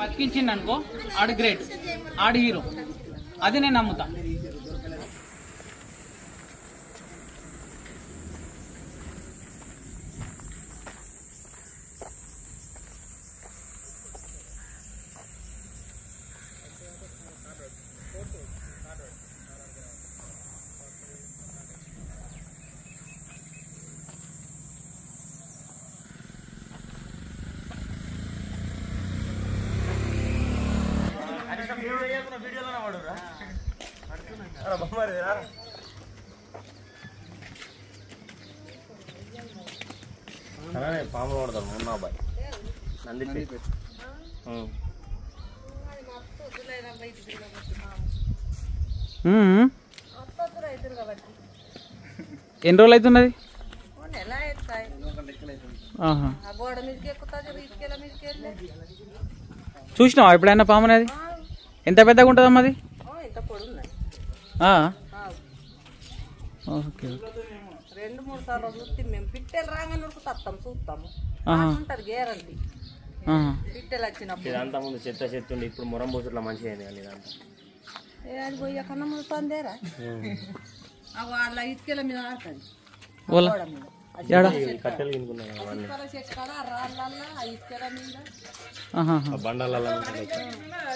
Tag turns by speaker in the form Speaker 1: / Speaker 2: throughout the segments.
Speaker 1: బతికించింది అనుకో ఆడు గ్రేట్, ఆడు హీరో, అది నేను నమ్ముతా.
Speaker 2: పాములు పడతాం మొన్న అబ్బాయి నంది
Speaker 1: ఎన్ని రోజులు అవుతున్నది? చూసినావా ఎప్పుడైనా పాము అనేది? ఎంత పెద్దగా ఉంటుందమ్మా అది? ఓకే,
Speaker 3: 2-3 సార్లు చూస్తే మేము పిట్టెలు రాగానే చూస్తాము గ్యారంటీ. పిట్టెలు వచ్చినప్పుడు
Speaker 2: ఇదంతా ముందు చెత్త ఉండి ఇప్పుడు మొరం పోతుట్లా మంచిగా అయింది కానీ ఇదంతా
Speaker 3: అది పోయే కన్నా ముందేరా వాళ్ళ ఇటుకల మీద ఆడుతుంది.
Speaker 2: కట్టెలు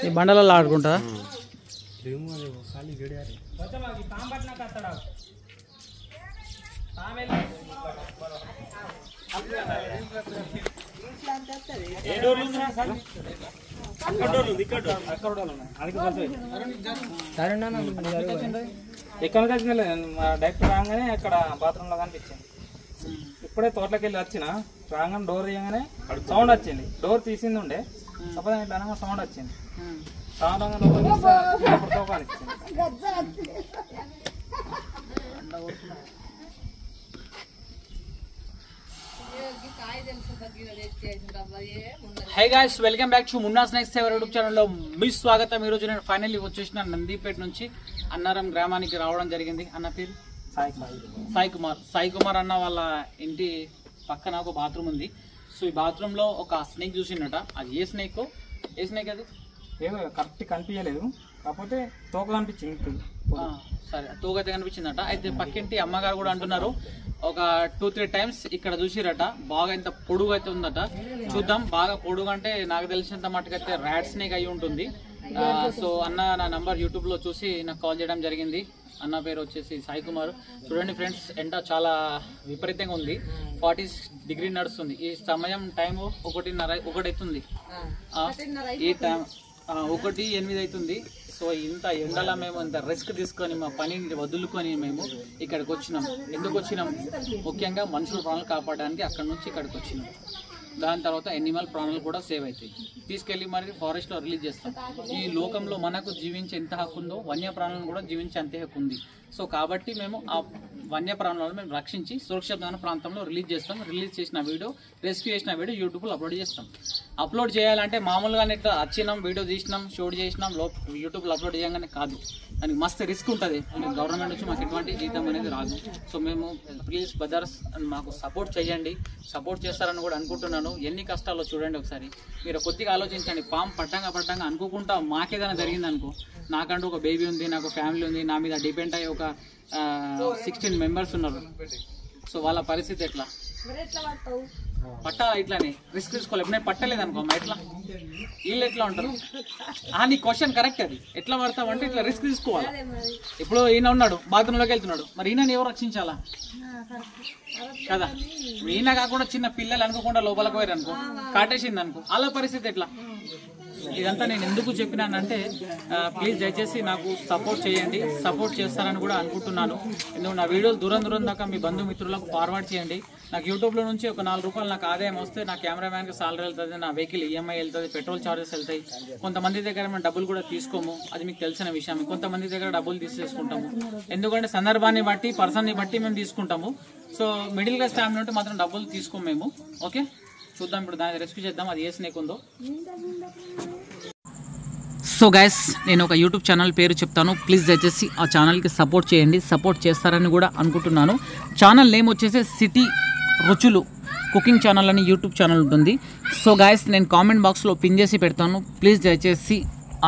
Speaker 1: ఈ బండలలో ఆడుకుంటా
Speaker 4: ఎక్కడ వచ్చింది డైరెక్ట్ రాగానే అక్కడ బాత్రూమ్ లో కనిపించింది. ఇప్పుడే తోటలోకి వెళ్ళి వచ్చిన రాగానే డోర్ తీయగానే సౌండ్ వచ్చింది. డోర్ తీసింది ఉండే అప్పుడు ఇట్లా సౌండ్ వచ్చింది. Sound
Speaker 1: high guys, welcome back to Munna snacks YouTube ఛానల్లో మీ స్వాగతం. ఈరోజు నేను ఫైనల్లీ వచ్చేసిన నందిపేట నుంచి అన్నారం గ్రామానికి రావడం జరిగింది. అన్న పేరు సాయి కుమార్ అన్న వాళ్ళ ఇంటి పక్కన ఒక బాత్రూమ్ ఉంది. సో ఈ బాత్రూమ్ లో ఒక స్నేక్ చూసిండట. అది ఏ స్నేక్ అది
Speaker 4: ఏమో కరెక్ట్ కనిపించలేదు, కాకపోతే తోక కనిపించింది.
Speaker 1: సరే, తోక అయితే కనిపించిందట. అయితే పక్కింటి అమ్మగారు కూడా అంటున్నారు ఒక 2-3 టైమ్స్ ఇక్కడ చూసిరట. బాగా ఇంత పొడుగు అయితే ఉందట. చూద్దాం. బాగా పొడుగు అంటే నాకు తెలిసినంత మటుకైతే ర్యాట్ స్నేక్ అయి ఉంటుంది. సో అన్న నా నంబర్ యూట్యూబ్ లో చూసి నాకు కాల్ చేయడం జరిగింది. అన్న పేరు వచ్చేసి సాయి కుమార్. చూడండి ఫ్రెండ్స్, ఎండ చాలా విపరీతంగా ఉంది. 40 డిగ్రీ నడుస్తుంది. ఈ సమయం టైం 1:30 అవుతుంది. ఈ టైం 1:08 అవుతుంది. సో ఇంత ఎండలా మేము ఇంత రిస్క్ తీసుకొని మా పనిని వదులుకొని మేము ఇక్కడికి వచ్చినాం. ఎందుకు వచ్చినాం? ముఖ్యంగా మనుషుల ప్రాణాలు కాపాడడానికి అక్కడ నుంచి ఇక్కడికి వచ్చినాం. దాని తర్వాత ఎనిమల్ ప్రాణాలు కూడా సేవ్ అవుతాయి. తీసుకెళ్లి మరి ఫారెస్ట్ లో రిలీజ్ చేస్తాం. ఈ లోకంలో మనకు జీవించే ఎంత హక్కు ఉందో వన్య ప్రాణాలను కూడా జీవించే అంతే హక్కు ఉంది. సో కాబట్టి మేము ఆ వన్య ప్రాణాలను మేము రక్షించి సురక్షితమైన ప్రాంతంలో రిలీజ్ చేస్తాం. రిలీజ్ చేసిన వీడియో, రెస్క్యూ చేసిన వీడియో యూట్యూబ్లో అప్లోడ్ చేస్తాం. అప్లోడ్ చేయాలంటే మామూలుగానే ఇట్లా వచ్చినాం, వీడియో తీసినాం, షూట్ చేసినాం, యూట్యూబ్లో అప్లోడ్ చేయగానే కాదు. దానికి మస్తు రిస్క్ ఉంటుంది. గవర్నమెంట్ నుంచి మాకు ఎటువంటి జీతం అనేది రాదు. సో మేము ప్లీజ్ బ్రదర్స్ మాకు సపోర్ట్ చేయండి. సపోర్ట్ చేస్తారని కూడా అనుకుంటున్నాను. ఎన్ని కష్టాల్లో చూడండి ఒకసారి. మీరు కొద్దిగా ఆలోచించండి. పాము పట్టంగా అనుకోకుండా మాకేదైనా జరిగింది అనుకో, నాకంటూ ఒక బేబీ ఉంది, నాకు ఫ్యామిలీ ఉంది, నా మీద డిపెండ్ అయ్యి ఒక 16 మెంబర్స్ ఉన్నారు. సో వాళ్ళ పరిస్థితి ఎట్లా? పట్టాలా? ఇట్లానే రిస్క్ తీసుకోవాలి. ఎప్పుడైనా పట్టలేదు అనుకో అమ్మా, ఎట్లా వీళ్ళు ఎట్లా ఉంటారు? నీ క్వశ్చన్ కరెక్ట్. అది ఎట్లా పడతావు అంటే ఇట్లా రిస్క్ తీసుకోవాలి. ఇప్పుడు ఈయన ఉన్నాడు, బాత్రూంలోకి వెళ్తున్నాడు, మరి ఈయనని ఎవరు రక్షించాలా కదా? ఈయన కాకుండా చిన్న పిల్లలు అనుకోకుండా లోపలికి పోయారు అనుకో, కాటేసింది అనుకో, అలా పరిస్థితి ఎట్లా? ఇదంతా నేను ఎందుకు చెప్పినానంటే ప్లీజ్ దయచేసి నాకు సపోర్ట్ చేయండి. సపోర్ట్ చేస్తారని కూడా అనుకుంటున్నాను. ఎందుకంటే నా వీడియోస్ దూరం దాకా మీ బంధుమిత్రులకు ఫార్వర్డ్ చేయండి. నాకు యూట్యూబ్లో నుంచి ఒక 4 రూపాయలు నాకు ఆదాయం వస్తే నా కెమెరామ్యాన్కి సాలరీ వెళ్తుంది, నా వెహికల్ ఈఎంఐ వెళ్తుంది, పెట్రోల్ ఛార్జెస్ వెళ్తాయి. కొంతమంది దగ్గర మేము డబ్బులు కూడా తీసుకోము, అది మీకు తెలిసిన విషయం. కొంతమంది దగ్గర డబ్బులు తీసేసుకుంటాము. ఎందుకంటే సందర్భాన్ని బట్టి, పర్సన్ని బట్టి మేము తీసుకుంటాము. సో మిడిల్ క్లాస్ ఫ్యామిలీ ఉంటే మాత్రం డబ్బులు తీసుకోము మేము. ఓకే, చూద్దాం ఇప్పుడు దాన్ని రెస్క్యూ చేద్దాం. అది ఏ స్నేక్ ఉందో. సో గైస్ నేను ఒక యూట్యూబ్ ఛానల్ పేరు చెప్తాను, ప్లీజ్ దయచేసి ఆ ఛానల్కి సపోర్ట్ చేయండి, సపోర్ట్ చేస్తారని కూడా అనుకుంటున్నాను. ఛానల్ నేమ్ వచ్చేసి సిటీ రుచులు కుకింగ్ ఛానల్ అని యూట్యూబ్ ఛానల్ ఉంటుంది. సో గైస్ నేను కామెంట్ బాక్స్లో పిన్ చేసి పెడతాను, ప్లీజ్ దయచేసి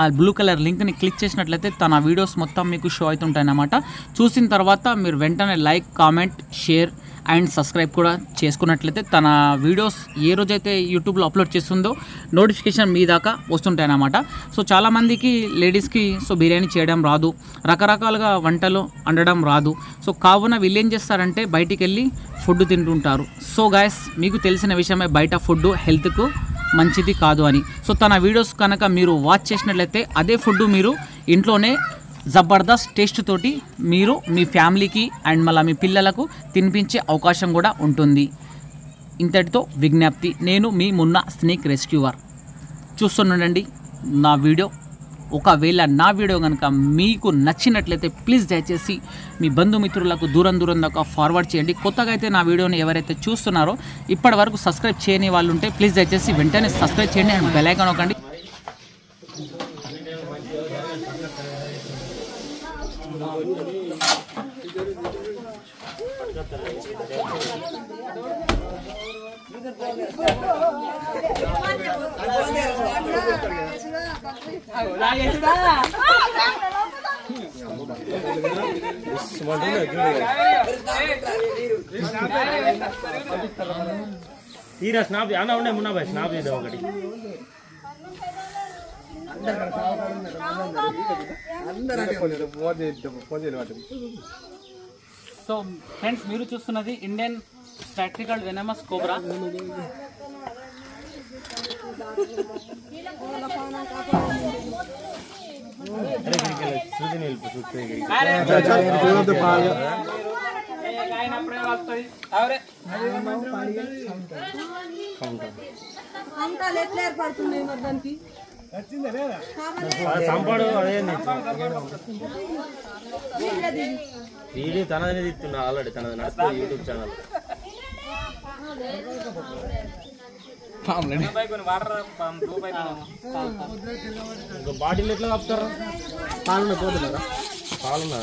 Speaker 1: ఆ బ్లూ కలర్ లింక్ని క్లిక్ చేసినట్లయితే తన వీడియోస్ మొత్తం మీకు షో అవుతుంటాయి అన్నమాట. చూసిన తర్వాత మీరు వెంటనే like, comment, share and subscribe కూడా చేసుకున్నట్లయితే తన వీడియోస్ ఏ రోజైతే యూట్యూబ్లో అప్లోడ్ చేస్తుందో నోటిఫికేషన్ మీ దాకా వస్తుంటాయి అన్నమాట. సో చాలామందికి లేడీస్కి బిర్యానీ చేయడం రాదు, రకరకాలుగా వంటలు వండడం రాదు. సో కావున వీళ్ళు ఏం చేస్తారంటే బయటికి వెళ్ళి ఫుడ్ తింటుంటారు. సో గాయస్ మీకు తెలిసిన విషయమే బయట ఫుడ్ హెల్త్కు మంచిది కాదు అని. సో తన వీడియోస్ కనుక మీరు వాచ్ చేసినట్లయితే అదే ఫుడ్ మీరు ఇంట్లోనే జబర్దస్త్ టేస్ట్ తోటి మీరు మీ ఫ్యామిలీకి అండ్ మళ్ళీ మీ పిల్లలకు తినిపించే అవకాశం కూడా ఉంటుంది. ఇంతటితో విజ్ఞప్తి. నేను మీ మున్నా స్నేక్ రెస్క్యూవర్. చూస్తుండండి నా వీడియో. ఒకవేళ నా వీడియో కనుక మీకు నచ్చినట్లయితే ప్లీజ్ దయచేసి మీ బంధుమిత్రులకు దూరం దాకా ఫార్వర్డ్ చేయండి. కొత్తగా అయితే నా వీడియోని ఎవరైతే చూస్తున్నారో ఇప్పటి వరకు సబ్స్క్రైబ్ చేయని వాళ్ళు ఉంటే ప్లీజ్ దయచేసి వెంటనే సబ్స్క్రైబ్ చేయండి అండ్ బెల్ ఐకాన్ నొక్కండి.
Speaker 2: తీరా స్నాప్ అన్న ఉండే మున్నా భాయ్ స్నాప్ చేద్దాం ఒకటి.
Speaker 1: సో ఫ్రెండ్స్ మీరు చూస్తున్నది ఇండియన్ స్ట్రాటజికల్ వెనమస్ కోబ్రా.
Speaker 2: సంపాడు అదే వీడియో తనదనే తీస్తున్నా ఆల్రెడీ, తనది నడుస్తుంది యూట్యూబ్ ఛానల్. బాటిల్ ఎట్లా కప్పుతారు? పాలున్నా పోతున్నారా? పాలున్నా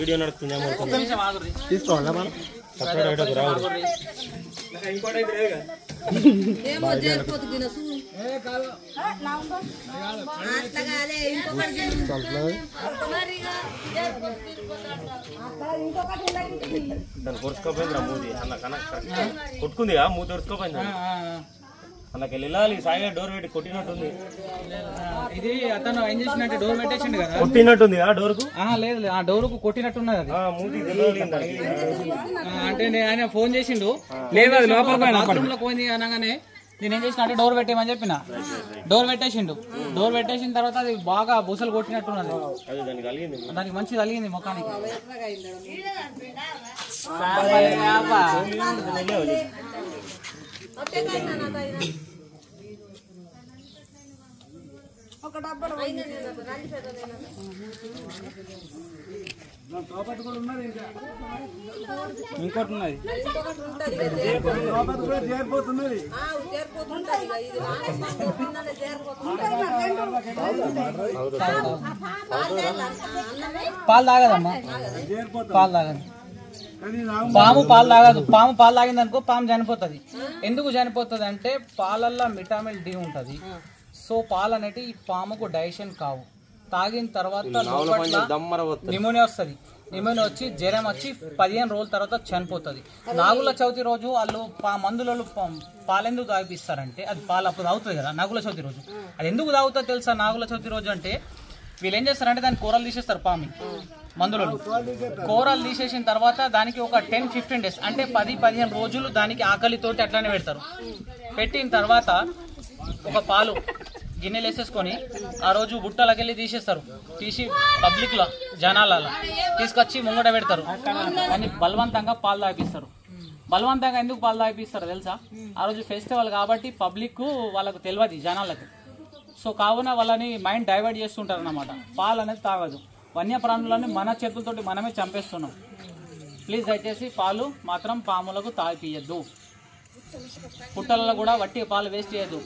Speaker 2: వీడియో నడుస్తుంది తీసుకోవాలా మనం సపరేట్ రావు. దాన్ని కొరుచుకోపోయింది మూది అన్న కొట్టుకుందిగా మూతి కొరుచుకోపోయింది అన్నకి వెళ్ళాలి. సాయిగా డోర్ పెట్టి కొట్టినట్టుంది.
Speaker 1: ఇది అతను ఏం చేసినట్టు డోర్ పెట్టేసిండు కదా,
Speaker 2: కొట్టినట్టుంది ఆ డోర్ కు.
Speaker 1: లేదు ఆ డోర్ కు కొట్టినట్టున్నది అది. అంటే ఆయన ఫోన్ చేసిండు, లేదు అది లోపల పోయింది అనగానే నేను ఏం చేసిన అంటే డోర్ పెట్టేయమని చెప్పిన. డోర్ పెట్టేసిండు. డోర్ పెట్టేసిన తర్వాత అది బాగా బుసలు కొట్టినట్టున్నది. దానికి మంచి కలిగింది ముఖానికి.
Speaker 3: ఒక డబ్బలు
Speaker 4: ఇంకోటి ఉన్నది
Speaker 1: పాలు తాగదమ్మా, పాలు తాగదు. పాము పాలు తాగదు. పాము పాలు తాగింది అనుకో పాము చనిపోతుంది. ఎందుకు చనిపోతుంది అంటే పాలల్లో విటమిన్ డి ఉంటుంది. సో పాలు అనేవి ఈ పాముకు డైజెషన్ కావు. తాగిన తర్వాత నిమోనియా వస్తుంది. నిమోనియా వచ్చి జ్వరం వచ్చి 15 రోజుల తర్వాత చనిపోతుంది. నాగుల చవితి రోజు వాళ్ళు మందులలో పాలెందుకు తాగిపిస్తారంటే అది పాలు అప్పుడు తాగుతుంది కదా నాగుల చవితి రోజు. అది ఎందుకు తాగుతుందో తెలుసా? నాగుల చవితి రోజు అంటే వీళ్ళు ఏం చేస్తారంటే దాని కూరలు తీసేస్తారు. పాము మందులలో కూరలు తీసేసిన తర్వాత దానికి ఒక 10-15 డేస్ అంటే 10-15 రోజులు దానికి ఆకలితోటి అట్లానే పెడతారు. పెట్టిన తర్వాత ఒక పాలు గిన్నెలు వేసేసుకొని ఆ రోజు బుట్టలకి వెళ్ళి తీసేస్తారు. తీసి పబ్లిక్ లో జనాలలో తీసుకొచ్చి ముంగట పెడతారు. కానీ బలవంతంగా పాలు తాగిపిస్తారు. బలవంతంగా ఎందుకు పాలు తాగిపిస్తారు తెలుసా? ఆ రోజు ఫెస్టివల్ కాబట్టి పబ్లిక్ వాళ్ళకు తెలియదు జనాలకు. సో కావున వాళ్ళని మైండ్ డైవర్ట్ చేస్తుంటారు అన్నమాట. పాలు అనేది తాగదు. వన్యప్రాణులని మన చేతులతోటి మనమే చంపేస్తున్నాం. ప్లీజ్ దయచేసి పాలు మాత్రం పాములకు తాగిపియద్దు. పుట్టలలో కూడా వట్టి పాలు వేస్ట్ చేయదు.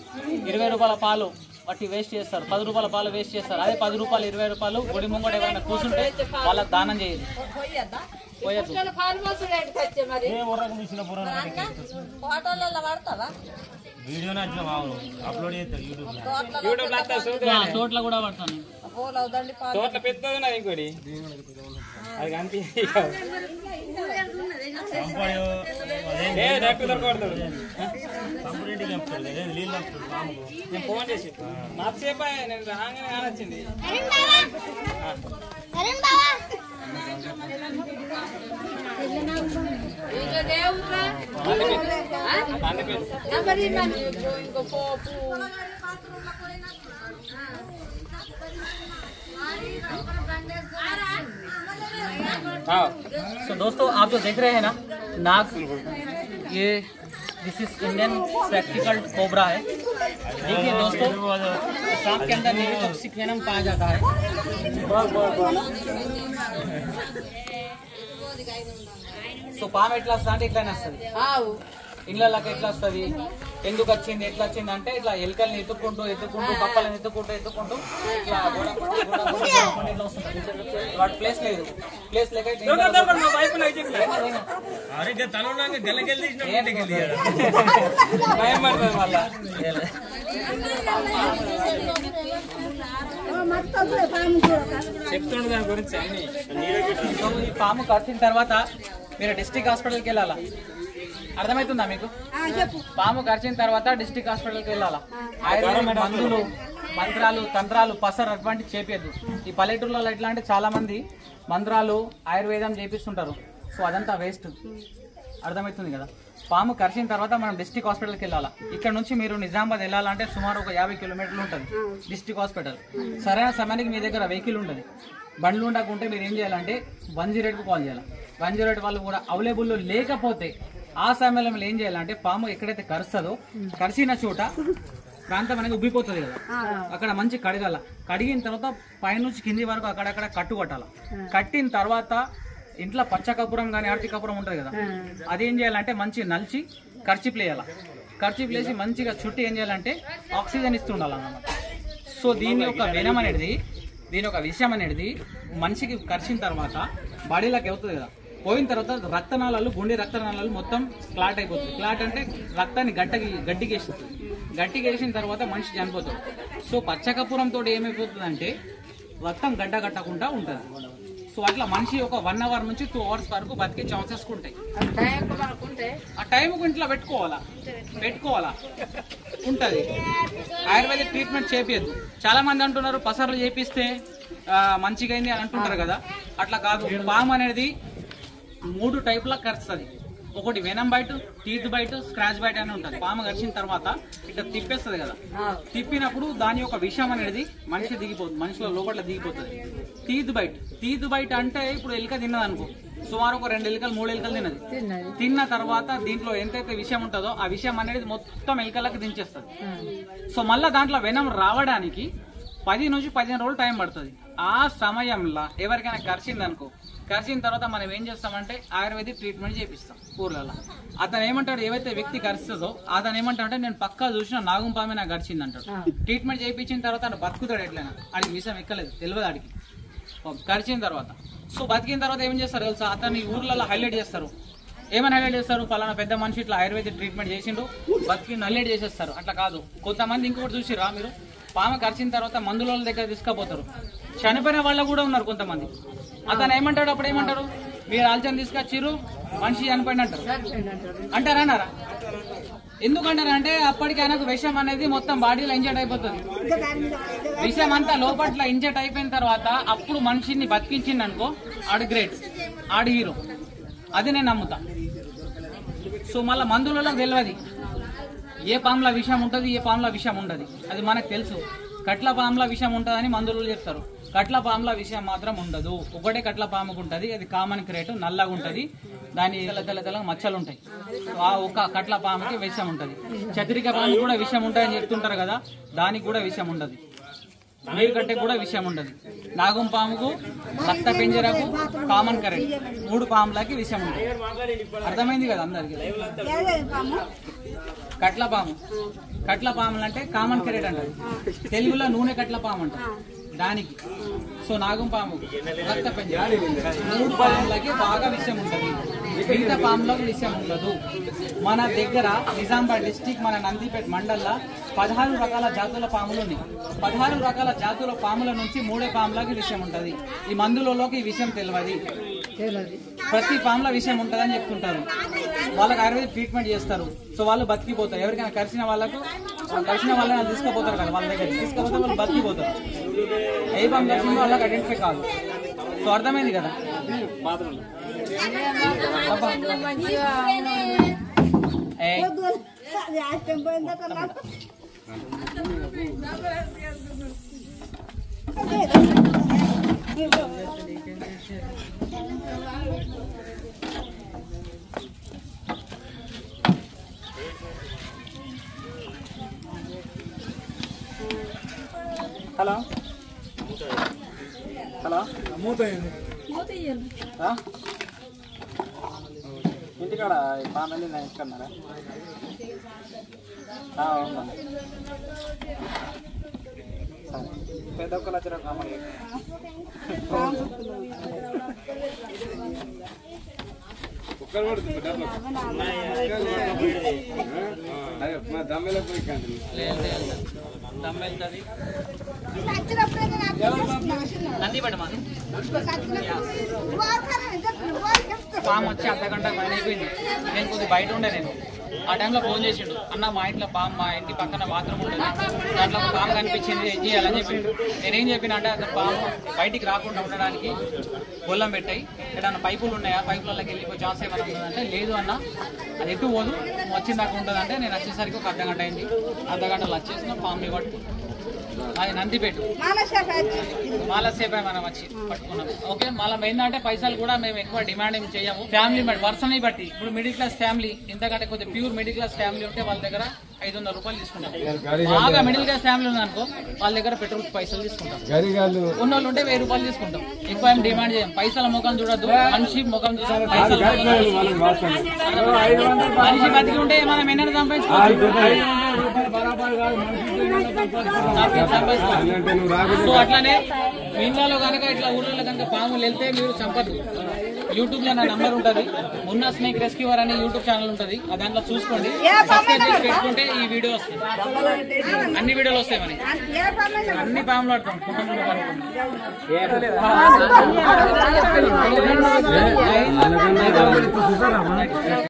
Speaker 1: 20 రూపాయల పాలు వట్టి వేస్ట్ చేస్తారు, 10 రూపాయల పాలు వేస్ట్ చేస్తారు. అదే 10 రూపాయలు 20 రూపాయలు గుడి ముంగట ఎవరైనా కూర్చుంటే వాళ్ళకి దానం చేయదు, పోయద్దు.
Speaker 2: వీడియో అప్లోడ్ చేస్తారు
Speaker 1: తోటలో కూడా పడతాను.
Speaker 4: తోటలో పెద్దది ఉన్నది ఇంకోటి, అది కనిపి నేను ఫోన్ చేసి నాసేపు నేను రాగానే కానొచ్చింది.
Speaker 1: तो दोस्तों आप जो देख रहे हैं ना नाग, ये this is Indian practical cobra है। देखिए दोस्तों सांप के अंदर न्यूरोटॉक्सिक वेनम पाया जाता है। సో పాము ఎట్లా వస్తుంది అంటే ఇట్లానే వస్తుంది, ఇళ్ళకి ఎట్లా వస్తుంది, ఎందుకు వచ్చింది ఎట్లా వచ్చింది అంటే ఇట్లా ఎలుకల్ని ఎత్తుకుంటూ కప్పలను ఎత్తుకుంటూ ఇట్లా ఇట్లా వస్తుంది. వాటి ప్లేస్ లేదు, ప్లేస్ లేక భయం పడుతుంది మళ్ళా.
Speaker 4: చెప్తుండే దాని గురించి అన్ని.
Speaker 1: ఈ పాము కరిచిన తర్వాత మీరు డిస్ట్రిక్ట్ హాస్పిటల్కి వెళ్ళాలా, అర్థమవుతుందా మీకు? పాము కరిచిన తర్వాత డిస్ట్రిక్ట్ హాస్పిటల్కి వెళ్ళాలా. ఆయుర్వేదిక్ మందులు, మంత్రాలు, తంత్రాలు, పసరు అటువంటివి చేపియద్దు. ఈ పల్లెటూళ్ళలో ఎట్లా అంటే చాలా మంది మంత్రాలు ఆయుర్వేదం చేపిస్తుంటారు, సో అదంతా వేస్ట్. అర్థమవుతుంది కదా. పాము కరిచిన తర్వాత మనం డిస్ట్రిక్ట్ హాస్పిటల్కి వెళ్ళాలా. ఇక్కడ నుంచి మీరు నిజామాబాద్ వెళ్ళాలంటే సుమారు ఒక 50 కిలోమీటర్లు ఉంటుంది డిస్ట్రిక్ట్ హాస్పిటల్. సరైన సమయానికి మీ దగ్గర వెహికల్ ఉంటుంది, బండ్లు ఉండకుంటే మీరు ఏం చేయాలంటే 108కు కాల్ చేయాలి. 108 వాళ్ళు కూడా అవైలబుల్లో లేకపోతే ఆ సమయంలో మీరు ఏం చేయాలంటే పాము ఎక్కడైతే కరుస్తుందో కరిసిన చోట ప్రాంతం అనేది ఉబ్బిపోతుంది కదా, అక్కడ మంచి కడగాల. కడిగిన తర్వాత పైనుంచి కింది వరకు అక్కడక్కడ కట్టు కట్టాల. కట్టిన తర్వాత ఇంట్లో పచ్చ కపురం కానీ ఆర్తి కపురం ఉంటుంది కదా, అదేం చేయాలంటే మంచి నలిచి కర్చీప్ వేయాల. కర్చీప్ వేసి మంచిగా చుట్టి ఏం చేయాలంటే ఆక్సిజన్ ఇస్తుండాలన్నమాట. సో దీని యొక్క వెనం అనేది, దీని యొక్క విషయం అనేది మనిషికి కరిచిన తర్వాత బాడీలోకి అవుతుంది కదా, పోయిన తర్వాత రక్తనాళాలు, గుండె రక్తనాళాలు మొత్తం క్లాట్ అయిపోతుంది. క్లాట్ అంటే రక్తాన్ని గట్టిగేస్తుంది. గట్టిగేసిన తర్వాత మనిషి చనిపోతాడు. సో పచ్చకపురంతో ఏమైపోతుంది అంటే రక్తం గడ్డగట్టకుండా ఉంటుంది. సో అట్లా మనిషి ఒక 1 అవర్ నుంచి 2 అవర్స్ వరకు బతికే ఛాన్సెస్ ఉంటాయి. ఆ టైంకు ఇంట్లో పెట్టుకోవాలా ఉంటుంది. ఆయుర్వేదిక్ ట్రీట్మెంట్ చేపియద్దు. చాలా మంది అంటున్నారు పసర్లు చేపిస్తే మంచిగా అయింది అని అంటుంటారు కదా, అట్లా కాదు. పాము అనేది 3 టైపులా కరుస్తుంది. ఒకటి venom bite, teeth bite, scratch bite అని ఉంటుంది. పాము కరిచిన తర్వాత ఇట్లా తిప్పేస్తుంది కదా, తిప్పినప్పుడు దాని యొక్క విషం అనేది మనిషిలో లోపల దిగిపోతుంది. టీత్ బైట్ అంటే ఇప్పుడు ఎలుక తిన్నది అనుకో, సుమారు ఒక 2 ఎలుకలు 3 ఎలుకలు తిన్నది. తిన్న తర్వాత దీంట్లో ఎంతైతే విషయం ఉంటుందో ఆ విషయం అనేది మొత్తం ఎలుకలకు దించేస్తుంది. సో మళ్ళీ దాంట్లో వెనం రావడానికి 10 నుంచి 15 రోజులు టైం పడుతుంది. ఆ సమయంలో ఎవరికైనా కరిచిందనుకో, కరిచిన తర్వాత మనం ఏం చేస్తామంటే ఆయుర్వేదిక్ ట్రీట్మెంట్ చేపిస్తాం ఊర్లలో. అతను ఏమంటాడు, ఏవైతే వ్యక్తి కరిస్తుందో అతను ఏమంటాడంటే నేను పక్కా చూసిన నాగం పామే నాకు కరిచింది అంటాడు. ట్రీట్మెంట్ చేయించిన తర్వాత అతను బతుకుతాడు. ఎట్లయినా ఆడికి విషయం ఎక్కలేదు, తెలియదు ఆడికి కరిచిన తర్వాత. సో బతికిన తర్వాత ఏం చేస్తారు తెలుసా, అతన్ని ఊర్లలో హైలైట్ చేస్తారు. ఏమైనా హైలైట్ చేస్తారు, పలానా పెద్ద మనిషి ఇట్లా ఆయుర్వేదిక్ ట్రీట్మెంట్ చేసిండు బతికి హైలైట్ చేసేస్తారు. అట్లా కాదు. కొంతమంది ఇంకొకటి చూసిరా మీరు, పాము కరిచిన తర్వాత మందుల దగ్గర తీసుకుపోతారు, చనిపోయిన వాళ్ళు కూడా ఉన్నారు కొంతమంది. అతను ఏమంటాడు, అప్పుడు ఏమంటారు, మీరు ఆల్చన తీసుకొచ్చిర్రు మనిషి చనిపోయిన అంటారా? ఎందుకంటారంటే అప్పటికి ఆయనకు విషం అనేది మొత్తం బాడీలో ఇంజెక్ట్ అయిపోతుంది. విషం అంతా లోపట్ల ఇంజెక్ట్ అయిపోయిన తర్వాత అప్పుడు మనిషిని బతికించింది అనుకో, ఆడు గ్రేట్, ఆడు హీరో. అది నేను నమ్ముతా. సో మళ్ళీ మందులలో తెలియదు ఏ పాముల విషయం ఉంటుంది, ఏ పాముల విషయం ఉండదు. అది మనకు తెలుసు. కట్ల పాముల విషయం ఉంటుందని మందులు చెప్తారు, కట్ల పాముల విషయం మాత్రం ఉండదు. ఒకటే కట్ల పాముకు ఉంటుంది, అది కామన్ క్రేట్, నల్లగా ఉంటుంది, దాని తెల్ల మచ్చలు ఉంటాయి. ఆ ఒక కట్ల పాముకి విషం ఉంటుంది. చతురిక పాము కూడా విషం ఉంటాయని చెప్తుంటారు కదా, దానికి కూడా విషం ఉండదు. నీరు కట్టె కూడా విషయం ఉండదు. నాగం పాముకు రక్త పెంజరకు, కామన్ కరెంట్ 3 పాములకి విషయం ఉంటుంది. అర్థమైంది కదా అందరికి? కట్ల పాము, కట్ల పాములు అంటే కామన్ కరెంట్ అంటారు, తెలుగులో నూనె కట్ల పాము అంటారు దానికి. సో నాగం పాము, రక్త పెంజర 3 పాములకి బాగా విషయం ఉంటుంది, మిగతా పాములకు విషయం ఉండదు. మన దగ్గర నిజామాబాద్ డిస్టిక్ మన నందిపేట మండల్లో 16 రకాల జాతుల పాములు ఉన్నాయి. 16 రకాల జాతుల పాముల నుంచి 3 పాములకి విషయం ఉంటుంది. ఈ మందులలోకి ఈ విషయం తెలియదు. ప్రతి పాముల విషయం ఉంటుందని చెప్తుంటారు. వాళ్ళకి ఆయుర్వేదిక్ ట్రీట్మెంట్ చేస్తారు. సో వాళ్ళు బతికిపోతారు. ఎవరికైనా కరిచిన వాళ్ళని తీసుకుపోతారు కదా, వాళ్ళ దగ్గర తీసుకుపోతే వాళ్ళు బతికిపోతారు. ఏ పాము కరిచిందో వాళ్ళకి ఐడెంటిఫై కాదు. సో అర్థమైంది కదా?
Speaker 4: హలో హలో ఇంటికాడ పాము వెళ్ళిందా? ఇంటికన్నారా? సరే, పెద్ద ఒక్కలు వచ్చారా కామన్?
Speaker 1: పాము వచ్చి అర్ధగంట పైన అయిపోయింది. నేను కొద్దిగా బయట ఉండే, నేను ఆ టైంలో ఫోన్ చేసిండు, అన్న మా ఇంట్లో పాము, మా ఇంటి పక్కన బాత్రూమ్ ఉంటుంది, దాంట్లో ఒక పాము కనిపించింది, ఏం చేయాలని చెప్పిండు. నేనేం చెప్పిన అంటే అతను పాము బయటికి రాకుండా ఉండడానికి గొల్లం పెట్టాయి, ఏదన్నా పైపులు ఉన్నాయా, పైపులకి వెళ్ళిపోయి ఛాన్స్ ఏమైనా ఉంటుందంటే లేదు అన్న, అది ఎటు పోదు, వచ్చిన దాకా ఉంటుంది అంటే. నేను వచ్చేసరికి ఒక అర్ధగంట అయింది. అర్ధగంటలో వచ్చేసిన పాముని పట్టు అది నందిపేట మాలసేపై మనం వచ్చి పట్టుకున్నాం. ఓకే, మళ్ళీ ఏంటంటే పైసలు కూడా మేము ఎక్కువ డిమాండ్ ఏమి చేయము. ఫ్యామిలీ వర్షని బట్టి, ఇప్పుడు మిడిల్ క్లాస్ ఫ్యామిలీ, ఇంతకంటే కొద్దిగా ప్యూర్ మిడిల్ క్లాస్ ఫ్యామిలీ ఉంటే వాళ్ళ దగ్గర 500 రూపాయలు తీసుకుంటాం. బాగా మిడిల్ క్లాస్ ఫ్యామిలీ ఉందనుకో వాళ్ళ దగ్గర పెట్రోల్ పైసలు తీసుకుంటాం. ఉన్నోళ్ళు ఉంటే 1000 రూపాయలు తీసుకుంటాం. ఎక్కువ ఏం డిమాండ్ చేయం. పైసల ముఖం చూడద్దు, మనిషి ముఖం చూడాలి. మనిషి బతికి ఉంటే మనం ఎన్నో సంపాదించుకోవచ్చు. సో అట్లానే మీ ఇళ్ళలో కనుక ఇట్లా ఊర్లలో కనుక పాములు వెళ్తే మీరు చంపదు. యూట్యూబ్ లో నా నంబర్ ఉంటుంది, మున్నా స్నేక్ రెస్క్యూవర్ అనే యూట్యూబ్ ఛానల్ ఉంటుంది, దాంట్లో చూసుకోండి. సబ్స్క్రైబ్ చేసి పెట్టుకుంటే ఈ వీడియో వస్తుంది, అన్ని వీడియోలు వస్తాయి. మనకి అన్ని పాములు ఆడుతాం.